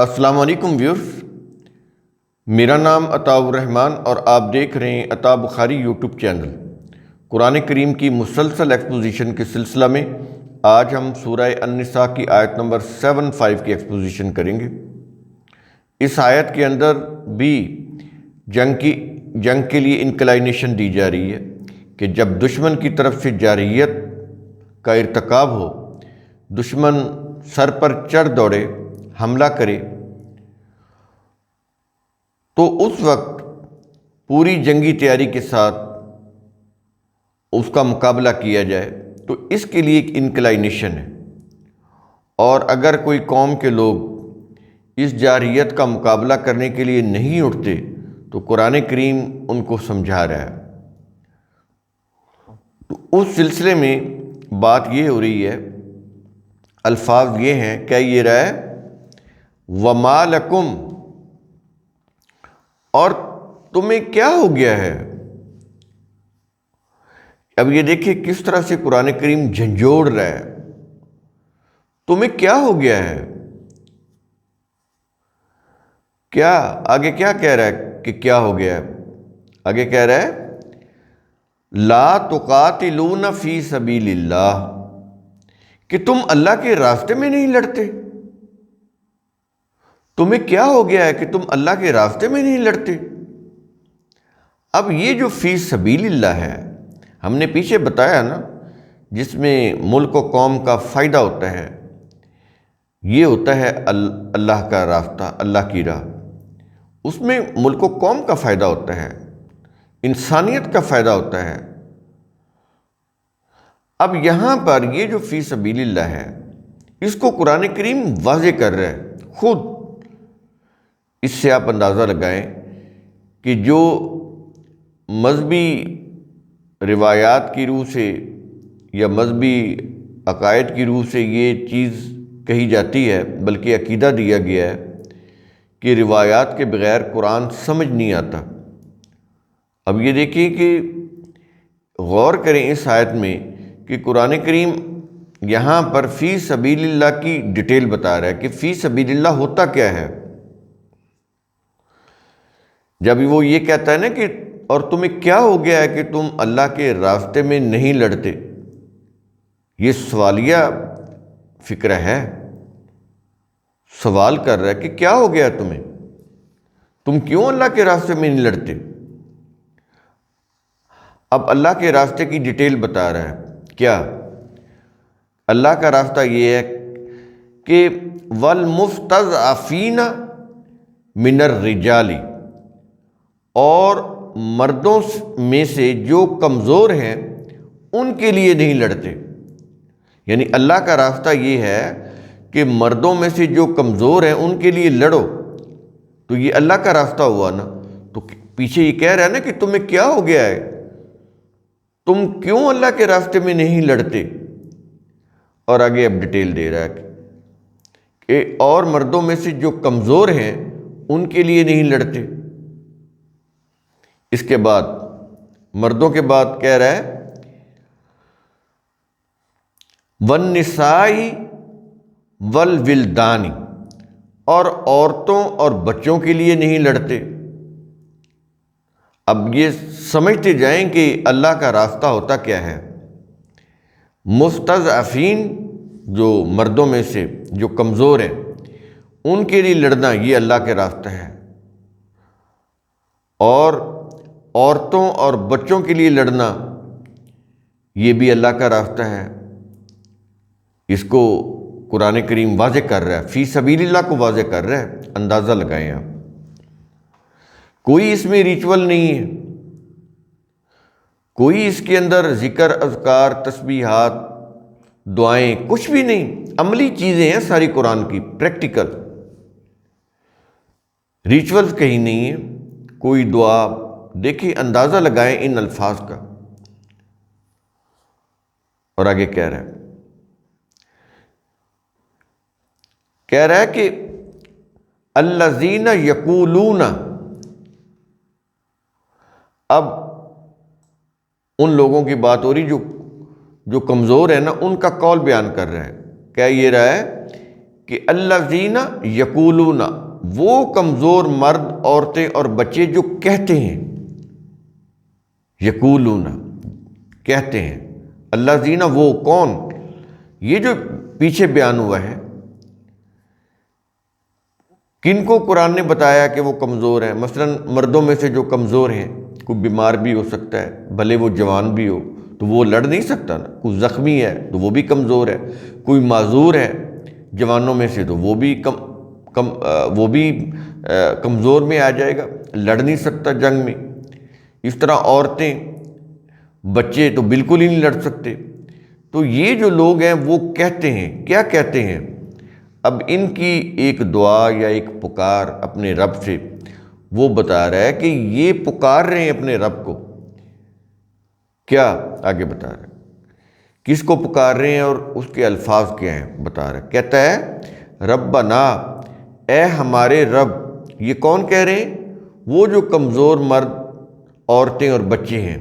السلام علیکم ویورز، میرا نام عطاء الرحمن اور آپ دیکھ رہے ہیں عطاء بخاری یوٹیوب چینل۔ قرآن کریم کی مسلسل ایکسپوزیشن کے سلسلہ میں آج ہم سورہ النساء کی آیت نمبر 75 کی ایکسپوزیشن کریں گے۔ اس آیت کے اندر بھی جنگ کے لیے انکلائنیشن دی جا رہی ہے کہ جب دشمن کی طرف سے جارحیت کا ارتکاب ہو، دشمن سر پر چڑھ دوڑے، حملہ کرے، تو اس وقت پوری جنگی تیاری کے ساتھ اس کا مقابلہ کیا جائے۔ تو اس کے لیے ایک انکلائنیشن ہے، اور اگر کوئی قوم کے لوگ اس جارحیت کا مقابلہ کرنے کے لیے نہیں اٹھتے تو قرآن کریم ان کو سمجھا رہا ہے۔ تو اس سلسلے میں بات یہ ہو رہی ہے، الفاظ یہ ہیں، کہہ یہ رہا ہے وَمَا لَكُمْ، اور تمہیں کیا ہو گیا ہے۔ اب یہ دیکھیں کس طرح سے قرآن کریم جھنجھوڑ رہا ہے، تمہیں کیا ہو گیا ہے۔ کیا آگے کیا کہہ رہا ہے کہ کیا ہو گیا ہے؟ آگے کہہ رہا ہے لا تقاتلون فی سبیل اللہ، کہ تم اللہ کے راستے میں نہیں لڑتے۔ تمہیں کیا ہو گیا ہے کہ تم اللہ کے راستے میں نہیں لڑتے۔ اب یہ جو فی سبیل اللہ ہے، ہم نے پیچھے بتایا نا، جس میں ملک و قوم کا فائدہ ہوتا ہے، یہ ہوتا ہے اللہ کا راستہ، اللہ کی راہ۔ اس میں ملک و قوم کا فائدہ ہوتا ہے، انسانیت کا فائدہ ہوتا ہے۔ اب یہاں پر یہ جو فی سبیل اللہ ہے، اس کو قرآن کریم واضح کر رہا ہے خود۔ اس سے آپ اندازہ لگائیں کہ جو مذہبی روایات کی روح سے یا مذہبی عقائد کی روح سے یہ چیز کہی جاتی ہے، بلکہ عقیدہ دیا گیا ہے کہ روایات کے بغیر قرآن سمجھ نہیں آتا۔ اب یہ دیکھیں کہ غور کریں اس آیت میں کہ قرآن کریم یہاں پر فی سبیل اللہ کی ڈیٹیل بتا رہا ہے کہ فی سبیل اللہ ہوتا کیا ہے۔ جب وہ یہ کہتا ہے نا کہ اور تمہیں کیا ہو گیا ہے کہ تم اللہ کے راستے میں نہیں لڑتے، یہ سوالیہ فکرہ ہے، سوال کر رہا ہے کہ کیا ہو گیا ہے تم کیوں اللہ کے راستے میں نہیں لڑتے۔ اب اللہ کے راستے کی ڈیٹیل بتا رہا ہے۔ کیا اللہ کا راستہ یہ ہے کہ وَالْمُسْتَضْعَفِينَ مِنَ الرِّجَالِ، اور مردوں میں سے جو کمزور ہیں ان کے لیے نہیں لڑتے۔ یعنی اللہ کا راستہ یہ ہے کہ مردوں میں سے جو کمزور ہیں ان کے لیے لڑو، تو یہ اللہ کا راستہ ہوا نا۔ تو پیچھے یہ کہہ رہا ہے نا کہ تمہیں کیا ہو گیا ہے، تم کیوں اللہ کے راستے میں نہیں لڑتے۔ اور آگے اب ڈیٹیل دے رہا ہے کہ اور مردوں میں سے جو کمزور ہیں ان کے لیے نہیں لڑتے۔ اس کے بعد مردوں کے بعد کہہ رہا ہے وَالنِّسَاءِ وَالْوِلْدَانِ، اور عورتوں اور بچوں کے لیے نہیں لڑتے۔ اب یہ سمجھتے جائیں کہ اللہ کا راستہ ہوتا کیا ہے۔ مستضعفین، جو مردوں میں سے جو کمزور ہیں ان کے لیے لڑنا یہ اللہ کے راستہ ہے، اور عورتوں اور بچوں کے لیے لڑنا یہ بھی اللہ کا راستہ ہے۔ اس کو قرآن کریم واضح کر رہا ہے، فی سبیل اللہ کو واضح کر رہا ہے۔ اندازہ لگائیں آپ، کوئی اس میں ریچول نہیں ہے، کوئی اس کے اندر ذکر، اذکار، تسبیحات، دعائیں، کچھ بھی نہیں، عملی چیزیں ہیں ساری قرآن کی، پریکٹیکل۔ ریچولز کہیں نہیں ہے، کوئی دعا۔ دیکھیں، اندازہ لگائیں ان الفاظ کا۔ اور آگے کہہ رہا ہے کہ الذین یقولون، اب ان لوگوں کی بات ہو رہی جو کمزور ہے نا، ان کا قول بیان کر رہا ہے۔ کہہ یہ رہا ہے کہ الذین یقولون، وہ کمزور مرد، عورتیں اور بچے جو کہتے ہیں، یقولون کہتے ہیں، الذین وہ کون، یہ جو پیچھے بیان ہوا ہے، کن کو قرآن نے بتایا کہ وہ کمزور ہیں؟ مثلا مردوں میں سے جو کمزور ہیں، کوئی بیمار بھی ہو سکتا ہے، بھلے وہ جوان بھی ہو تو وہ لڑ نہیں سکتا نا، کوئی زخمی ہے تو وہ بھی کمزور ہے، کوئی معذور ہے جوانوں میں سے تو وہ بھی کمزور میں آ جائے گا، لڑ نہیں سکتا جنگ میں۔ اس طرح عورتیں، بچے تو بالکل ہی نہیں لڑ سکتے۔ تو یہ جو لوگ ہیں وہ کہتے ہیں، کیا کہتے ہیں؟ اب ان کی ایک دعا یا ایک پکار اپنے رب سے، وہ بتا رہا ہے کہ یہ پکار رہے ہیں اپنے رب کو، کیا آگے بتا رہا ہے، کس کو پکار رہے ہیں اور اس کے الفاظ کیا ہیں بتا رہا ہے۔ کہتا ہے ربنا، اے ہمارے رب۔ یہ کون کہہ رہے ہیں؟ وہ جو کمزور مرد، عورتیں اور بچے ہیں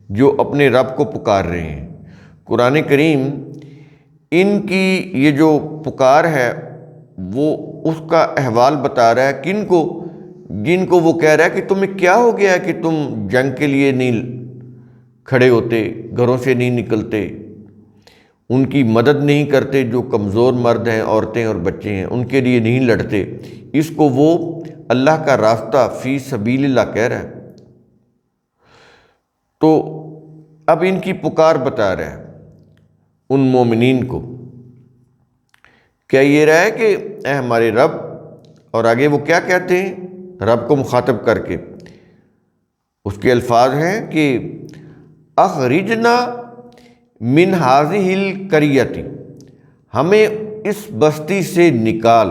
جو اپنے رب کو پکار رہے ہیں۔ قرآن کریم ان کی یہ جو پکار ہے وہ اس کا احوال بتا رہا ہے، کن کو؟ جن کو وہ کہہ رہا ہے کہ تمہیں کیا ہو گیا ہے کہ تم جنگ کے لیے نہیں کھڑے ہوتے، گھروں سے نہیں نکلتے، ان کی مدد نہیں کرتے، جو کمزور مرد ہیں، عورتیں اور بچے ہیں ان کے لیے نہیں لڑتے۔ اس کو وہ اللہ کا راستہ فی سبیل اللہ کہہ رہا ہے۔ تو اب ان کی پکار بتا رہا ہے ان مومنین کو، کیا یہ رہا ہے کہ اے ہمارے رب، اور آگے وہ کیا کہتے ہیں رب کو مخاطب کر کے؟ اس کے الفاظ ہیں کہ اخرجنا من ہذہ القریۃ، ہمیں اس بستی سے نکال۔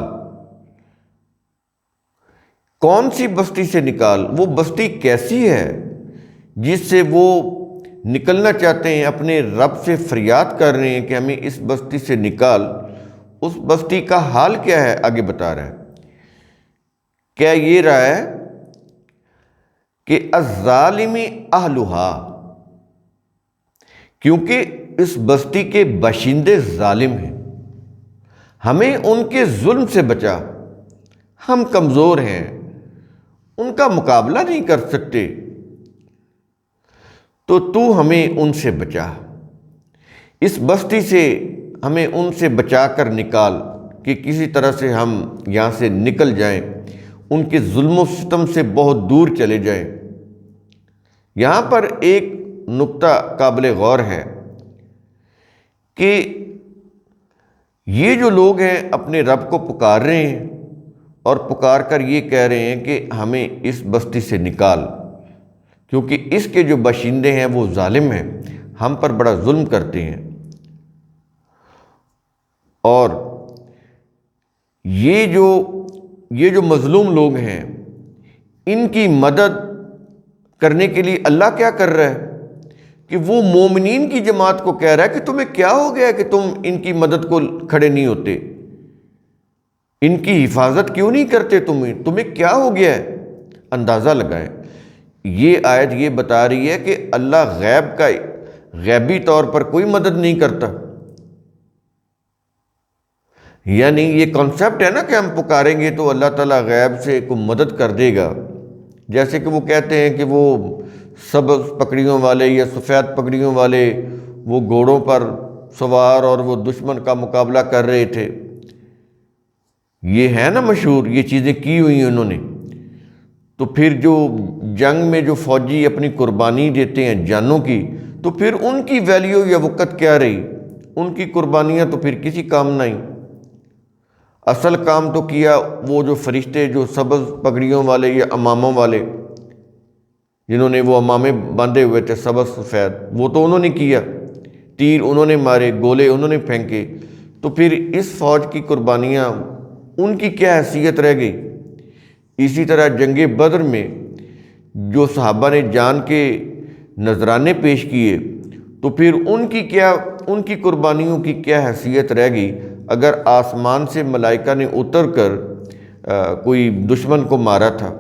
کون سی بستی سے نکال؟ وہ بستی کیسی ہے جس سے وہ نکلنا چاہتے ہیں، اپنے رب سے فریاد کر رہے ہیں کہ ہمیں اس بستی سے نکال؟ اس بستی کا حال کیا ہے آگے بتا رہا ہے۔ کیا یہ رہا ہے کہ الظالم اہلھا، کیونکہ اس بستی کے باشندے ظالم ہیں، ہمیں ان کے ظلم سے بچا، ہم کمزور ہیں، ان کا مقابلہ نہیں کر سکتے، تو ہمیں ان سے بچا، اس بستی سے ہمیں ان سے بچا کر نکال کہ کسی طرح سے ہم یہاں سے نکل جائیں، ان کے ظلم و ستم سے بہت دور چلے جائیں۔ یہاں پر ایک نقطہ قابل غور ہے کہ یہ جو لوگ ہیں اپنے رب کو پکار رہے ہیں اور پکار کر یہ کہہ رہے ہیں کہ ہمیں اس بستی سے نکال، کیونکہ اس کے جو باشندے ہیں وہ ظالم ہیں، ہم پر بڑا ظلم کرتے ہیں، اور یہ جو مظلوم لوگ ہیں ان کی مدد کرنے کے لیے اللہ کیا کر رہا ہے کہ وہ مومنین کی جماعت کو کہہ رہا ہے کہ تمہیں کیا ہو گیا کہ تم ان کی مدد کو کھڑے نہیں ہوتے، ان کی حفاظت کیوں نہیں کرتے، تمہیں کیا ہو گیا ہے؟ اندازہ لگائیں۔ یہ آیت یہ بتا رہی ہے کہ اللہ غیبی طور پر کوئی مدد نہیں کرتا، یعنی یہ کانسیپٹ ہے نا کہ ہم پکاریں گے تو اللہ تعالیٰ غیب سے کوئی مدد کر دے گا، جیسے کہ وہ کہتے ہیں کہ وہ سبز پگڑیوں والے یا سفید پگڑیوں والے وہ گھوڑوں پر سوار اور وہ دشمن کا مقابلہ کر رہے تھے، یہ ہے نا مشہور، یہ چیزیں کی ہوئی ہیں انہوں نے۔ تو پھر جو جنگ میں جو فوجی اپنی قربانی دیتے ہیں جانوں کی، تو پھر ان کی ویلیو یا وقت کیا رہی؟ ان کی قربانیاں تو پھر کسی کام نہیں۔ اصل کام تو کیا وہ جو فرشتے جو سبز پگڑیوں والے یا اماموں والے، جنہوں نے وہ امامے باندھے ہوئے تھے سبز سفید، وہ تو انہوں نے کیا، تیر انہوں نے مارے، گولے انہوں نے پھینکے، تو پھر اس فوج کی قربانیاں ان کی کیا حیثیت رہ گئی؟ اسی طرح جنگ بدر میں جو صحابہ نے جان کے نذرانے پیش کیے، تو پھر ان کی قربانیوں کی کیا حیثیت رہ گئی اگر آسمان سے ملائکہ نے اتر کر کوئی دشمن کو مارا تھا؟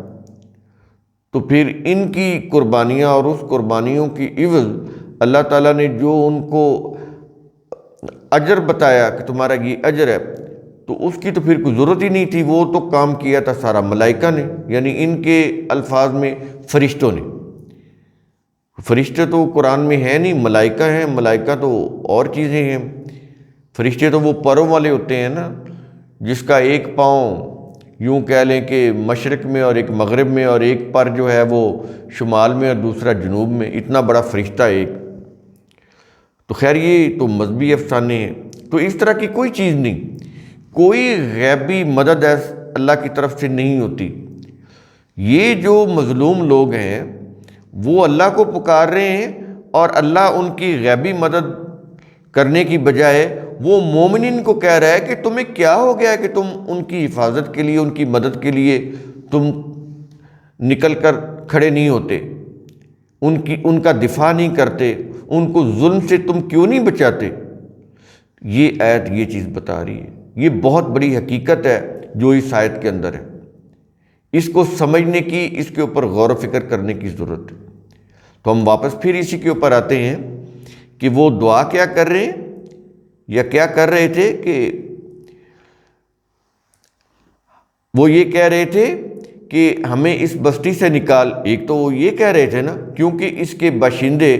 تو پھر ان کی قربانیاں اور اس قربانیوں کی عوض اللہ تعالیٰ نے جو ان کو اجر بتایا کہ تمہارا یہ اجر ہے، تو اس کی تو پھر کوئی ضرورت ہی نہیں تھی، وہ تو کام کیا تھا سارا ملائکہ نے، یعنی ان کے الفاظ میں فرشتوں نے۔ فرشتے تو قرآن میں ہیں نہیں، ملائکہ ہیں، ملائکہ تو اور چیزیں ہیں۔ فرشتے تو وہ پروں والے ہوتے ہیں نا، جس کا ایک پاؤں یوں کہہ لیں کہ مشرق میں اور ایک مغرب میں، اور ایک پر جو ہے وہ شمال میں اور دوسرا جنوب میں، اتنا بڑا فرشتہ ایک۔ تو خیر یہ تو مذہبی افسانے ہیں، تو اس طرح کی کوئی چیز نہیں، کوئی غیبی مدد اللہ کی طرف سے نہیں ہوتی۔ یہ جو مظلوم لوگ ہیں وہ اللہ کو پکار رہے ہیں، اور اللہ ان کی غیبی مدد کرنے کی بجائے وہ مومنین کو کہہ رہا ہے کہ تمہیں کیا ہو گیا ہے کہ تم ان کی حفاظت کے لیے، ان کی مدد کے لیے تم نکل کر کھڑے نہیں ہوتے، ان کا دفاع نہیں کرتے، ان کو ظلم سے تم کیوں نہیں بچاتے۔ یہ آیت یہ چیز بتا رہی ہے، یہ بہت بڑی حقیقت ہے جو اس آیت کے اندر ہے۔ اس کو سمجھنے کی، اس کے اوپر غور و فکر کرنے کی ضرورت ہے۔ تو ہم واپس پھر اسی کے اوپر آتے ہیں کہ وہ دعا کیا کر رہے ہیں، یا کیا کر رہے تھے، کہ وہ یہ کہہ رہے تھے کہ ہمیں اس بستی سے نکال۔ ایک تو وہ یہ کہہ رہے تھے نا، کیونکہ اس کے باشندے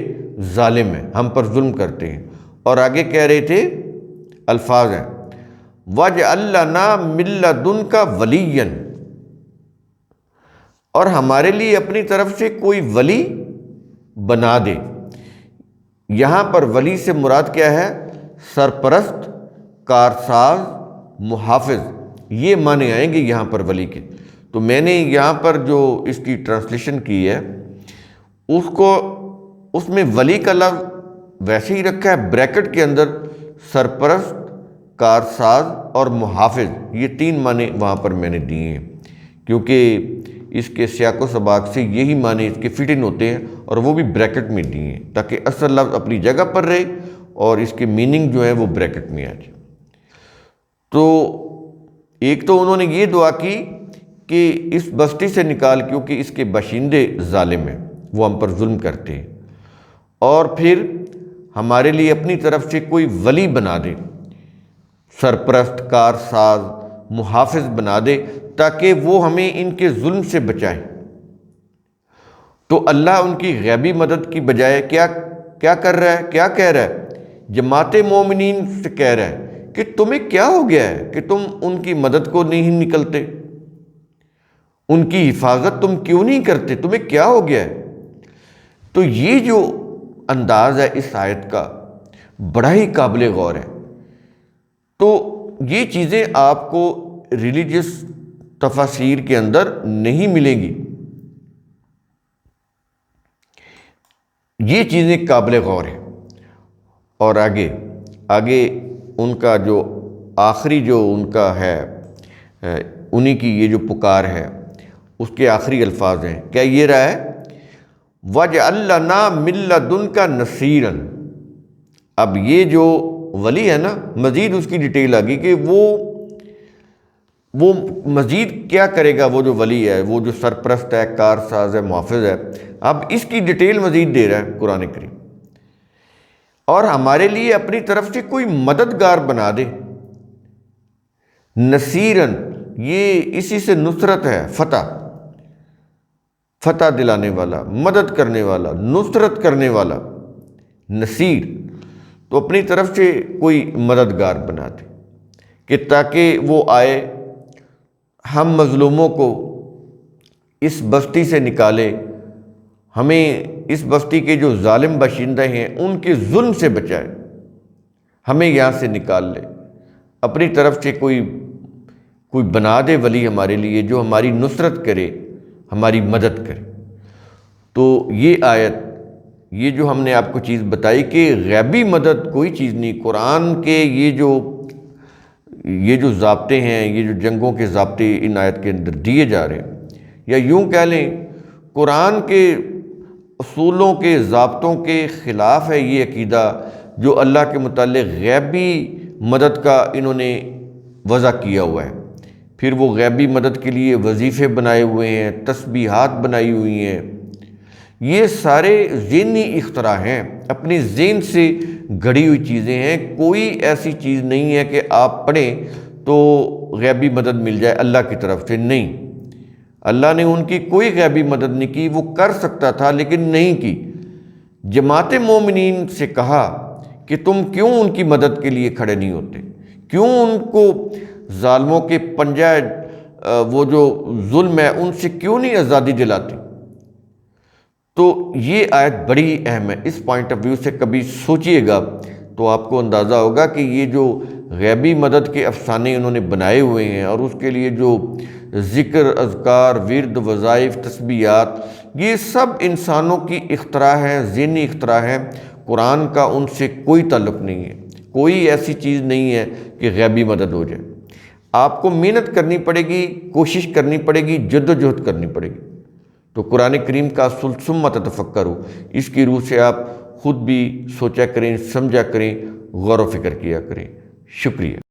ظالم ہیں، ہم پر ظلم کرتے ہیں، اور آگے کہہ رہے تھے، الفاظ ہیں وَاجْعَل لَّنَا مِن لَّدُنْكَ وَلِيًّا، اور ہمارے لیے اپنی طرف سے کوئی ولی بنا دے۔ یہاں پر ولی سے مراد کیا ہے؟ سرپرست، کارساز، محافظ، یہ معنی آئیں گے یہاں پر ولی کے۔ تو میں نے یہاں پر جو اس کی ٹرانسلیشن کی ہے، اس میں ولی کا لفظ ویسے ہی رکھا ہے، بریکٹ کے اندر سرپرست، کارساز اور محافظ، یہ 3 معنی وہاں پر میں نے دیے ہیں، کیونکہ اس کے سیاق و سباق سے یہی معنی اس کے فٹ ان ہوتے ہیں، اور وہ بھی بریکٹ میں دیے ہیں تاکہ اصل لفظ اپنی جگہ پر رہے اور اس کے میننگ جو ہے وہ بریکٹ میں آ جائے۔ تو ایک تو انہوں نے یہ دعا کی کہ اس بستی سے نکال، کیونکہ اس کے باشندے ظالم ہیں، وہ ہم پر ظلم کرتے ہیں، اور پھر ہمارے لیے اپنی طرف سے کوئی ولی بنا دے، سرپرست، کارساز، محافظ بنا دے، تاکہ وہ ہمیں ان کے ظلم سے بچائے۔ تو اللہ ان کی غیبی مدد کی بجائے کیا کر رہا ہے، کیا کہہ رہا ہے؟ جماعت مومنین سے کہہ رہا ہے کہ تمہیں کیا ہو گیا ہے کہ تم ان کی مدد کو نہیں نکلتے، ان کی حفاظت تم کیوں نہیں کرتے، تمہیں کیا ہو گیا ہے۔ تو یہ جو انداز ہے اس آیت کا بڑا ہی قابل غور ہے۔ تو یہ چیزیں آپ کو ریلیجس تفاسیر کے اندر نہیں ملیں گی، یہ چیزیں قابل غور ہیں۔ اور آگے ان کا جو آخری جو ان کا ہے، انہی کی یہ جو پکار ہے، اس کے آخری الفاظ ہیں، کیا یہ رہا ہے؟ وَاجْعَل لَّنَا مِن لَّدُنْكَ نَصِيرًا۔ اب یہ جو ولی ہے نا، مزید اس کی ڈیٹیل آ گئی کہ وہ مزید کیا کرے گا، وہ جو ولی ہے، وہ جو سرپرست ہے، کارساز ہے، محافظ ہے۔ اب اس کی ڈیٹیل مزید دے رہا ہے قرآن کریم، اور ہمارے لیے اپنی طرف سے کوئی مددگار بنا دے۔ نصیرن، یہ اسی سے نصرت ہے، فتح دلانے والا، مدد کرنے والا، نصرت کرنے والا، نصیر۔ تو اپنی طرف سے کوئی مددگار بنا دے کہ تاکہ وہ آئے، ہم مظلوموں کو اس بستی سے نکالے، ہمیں اس بستی کے جو ظالم باشندے ہیں ان کے ظلم سے بچائے، ہمیں یہاں سے نکال لے، اپنی طرف سے کوئی بنا دے ولی ہمارے لیے جو ہماری نصرت کرے، ہماری مدد کرے۔ تو یہ آیت، یہ جو ہم نے آپ کو چیز بتائی کہ غیبی مدد کوئی چیز نہیں، قرآن کے یہ جو ضابطے ہیں، یہ جو جنگوں کے ضابطے ان آیت کے اندر دیے جا رہے ہیں، یا یوں کہہ لیں قرآن کے اصولوں کے، ضابطوں کے خلاف ہے یہ عقیدہ جو اللہ کے متعلق غیبی مدد کا انہوں نے وضع کیا ہوا ہے۔ پھر وہ غیبی مدد کے لیے وظیفے بنائے ہوئے ہیں، تسبیحات بنائی ہوئی ہیں، یہ سارے ذہنی اختراع ہیں، اپنی ذہن سے گھڑی ہوئی چیزیں ہیں۔ کوئی ایسی چیز نہیں ہے کہ آپ پڑھیں تو غیبی مدد مل جائے اللہ کی طرف سے، نہیں، اللہ نے ان کی کوئی غیبی مدد نہیں کی، وہ کر سکتا تھا لیکن نہیں کی۔ جماعت مومنین سے کہا کہ تم کیوں ان کی مدد کے لیے کھڑے نہیں ہوتے، کیوں ان کو ظالموں کے پنجہ وہ جو ظلم ہے ان سے کیوں نہیں آزادی دلاتی؟ تو یہ آیت بڑی اہم ہے، اس پوائنٹ آف ویو سے کبھی سوچئے گا تو آپ کو اندازہ ہوگا کہ یہ جو غیبی مدد کے افسانے انہوں نے بنائے ہوئے ہیں اور اس کے لیے جو ذکر، اذکار، ورد، وظائف، تسبیحات، یہ سب انسانوں کی اختراع ہے، ذہنی اختراع ہے، قرآن کا ان سے کوئی تعلق نہیں ہے، کوئی ایسی چیز نہیں ہے کہ غیبی مدد ہو جائے۔ آپ کو محنت کرنی پڑے گی، کوشش کرنی پڑے گی، جدوجہد کرنی پڑے گی۔ تو قرآن کریم کا اصل ثم تتفکروا، اس کی روح سے آپ خود بھی سوچا کریں، سمجھا کریں، غور و فکر کیا کریں۔ شکریہ۔